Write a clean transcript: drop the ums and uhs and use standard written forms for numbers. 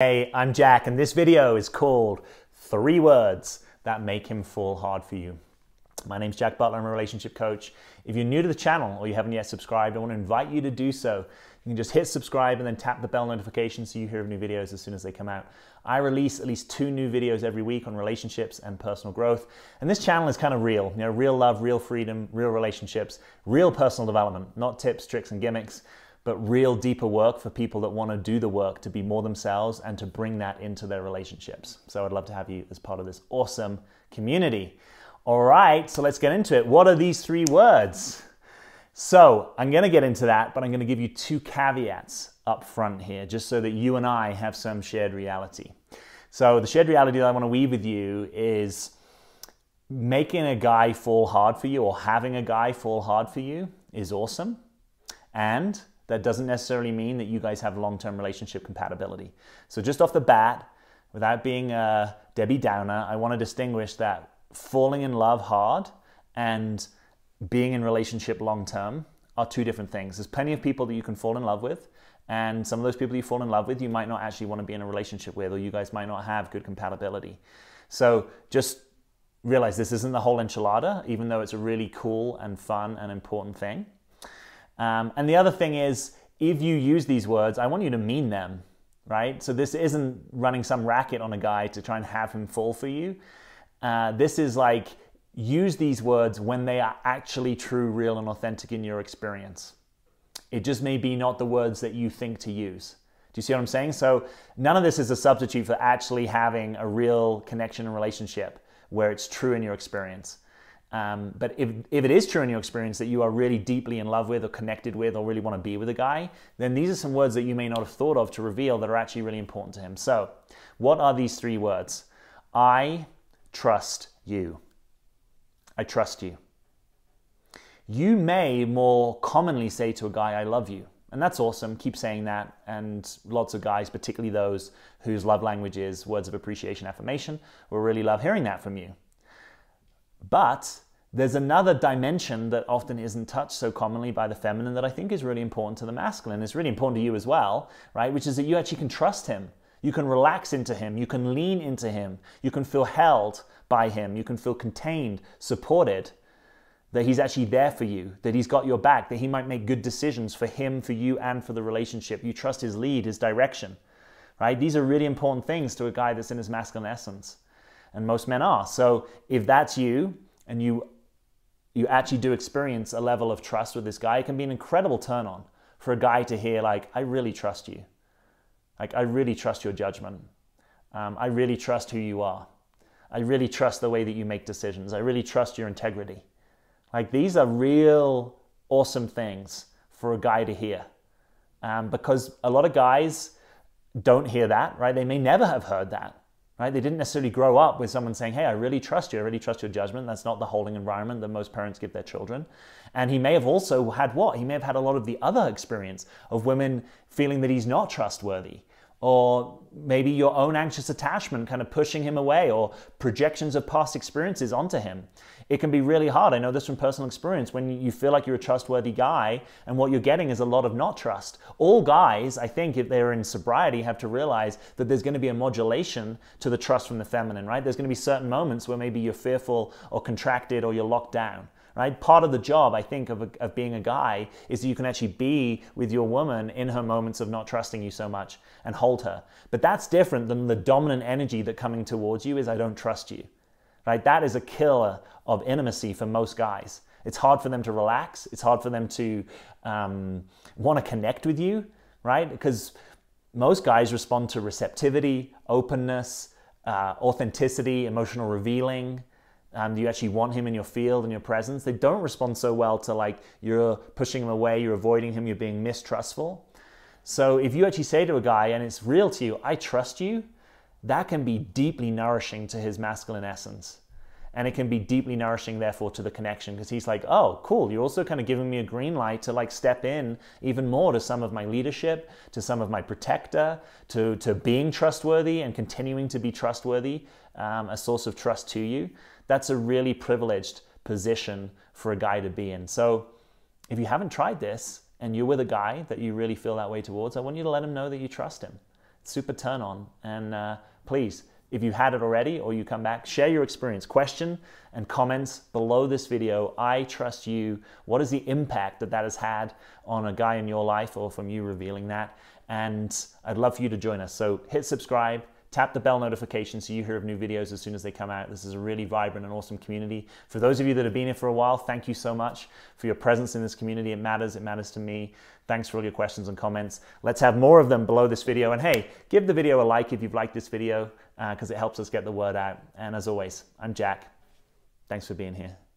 Hey, I'm Jack, and this video is called 3 Words That Make Him Fall Hard for You. My name's Jack Butler, I'm a relationship coach. If you're new to the channel or you haven't yet subscribed, I want to invite you to do so. You can just hit subscribe and then tap the bell notification so you hear of new videos as soon as they come out. I release at least 2 new videos every week on relationships and personal growth. And this channel is kind of real, real love, real freedom, real relationships, real personal development, not tips, tricks, and gimmicks, but real deeper work for people that want to do the work to be more themselves and to bring that into their relationships. So I'd love to have you as part of this awesome community. All right, so let's get into it. What are these 3 words? So I'm going to get into that, but I'm going to give you 2 caveats up front here, just so that you and I have some shared reality. So the shared reality that I want to weave with you is making a guy fall hard for you, or having a guy fall hard for you, is awesome. And that doesn't necessarily mean that you guys have long-term relationship compatibility. So just off the bat, without being a Debbie Downer, I want to distinguish that falling in love hard and being in relationship long-term are 2 different things. There's plenty of people that you can fall in love with, and some of those people you fall in love with, you might not actually want to be in a relationship with, or you guys might not have good compatibility. So just realize this isn't the whole enchilada, even though it's a really cool and fun and important thing. And the other thing is, if you use these words, I want you to mean them, right? So this isn't running some racket on a guy to try and have him fall for you. This is like, use these words when they are actually true, real, and authentic in your experience. It just may be not the words that you think to use. Do you see what I'm saying? So none of this is a substitute for actually having a real connection and relationship where it's true in your experience. But if it is true in your experience that you are really deeply in love with or connected with or really want to be with a guy, then these are some words that you may not have thought of to reveal that are actually really important to him. So what are these 3 words? I trust you. I trust you. You may more commonly say to a guy, I love you. And that's awesome. Keep saying that. And lots of guys, particularly those whose love language is words of appreciation, affirmation, will really love hearing that from you. But there's another dimension that often isn't touched so commonly by the feminine that I think is really important to the masculine. It's really important to you as well, right? Which is that you actually can trust him. You can relax into him. You can lean into him. You can feel held by him. You can feel contained, supported, that he's actually there for you, that he's got your back, that he might make good decisions for him, for you, and for the relationship. You trust his lead, his direction, right? These are really important things to a guy that's in his masculine essence. And most men are. So if that's you, and you actually do experience a level of trust with this guy, it can be an incredible turn on for a guy to hear, like, I really trust you. Like, I really trust your judgment. I really trust who you are. I really trust the way that you make decisions. I really trust your integrity. Like, these are real awesome things for a guy to hear. Because a lot of guys don't hear that, right? They may never have heard that. Right? They didn't necessarily grow up with someone saying, hey, I really trust you. I really trust your judgment. That's not the holding environment that most parents give their children. And he may have also had what? He may have had a lot of the other experience of women feeling that he's not trustworthy. Or maybe your own anxious attachment kind of pushing him away, or projections of past experiences onto him. It can be really hard. I know this from personal experience, when you feel like you're a trustworthy guy and what you're getting is a lot of not trust. All guys, I think, if they're in sobriety, have to realize that there's going to be a modulation to the trust from the feminine, right? There's going to be certain moments where maybe you're fearful or contracted or you're locked down. Right? Part of the job, I think, of being a guy is that you can actually be with your woman in her moments of not trusting you so much and hold her. But that's different than the dominant energy that coming towards you is, I don't trust you. Right? That is a killer of intimacy for most guys. It's hard for them to relax. It's hard for them to want to connect with you, right? Because most guys respond to receptivity, openness, authenticity, emotional revealing. You actually want him in your field and your presence. They don't respond so well to, like, you're pushing him away, you're avoiding him, you're being mistrustful. So if you actually say to a guy, and it's real to you, I trust you, that can be deeply nourishing to his masculine essence. And it can be deeply nourishing, therefore, to the connection, because he's like, oh, cool, you're also kind of giving me a green light to, like, step in even more to some of my leadership, to some of my protector, to being trustworthy and continuing to be trustworthy, a source of trust to you. That's a really privileged position for a guy to be in. So if you haven't tried this, and you're with a guy that you really feel that way towards, I want you to let him know that you trust him. super turn on. And please, if you had it already or you come back, share your experience. Question and comments below this video. I trust you. What is the impact that that has had on a guy in your life or from you revealing that? And I'd love for you to join us. So hit subscribe, tap the bell notification so you hear of new videos as soon as they come out. This is a really vibrant and awesome community. For those of you that have been here for a while, thank you so much for your presence in this community. It matters to me. Thanks for all your questions and comments. Let's have more of them below this video. And hey, give the video a like if you've liked this video because it helps us get the word out. And as always, I'm Jack. Thanks for being here.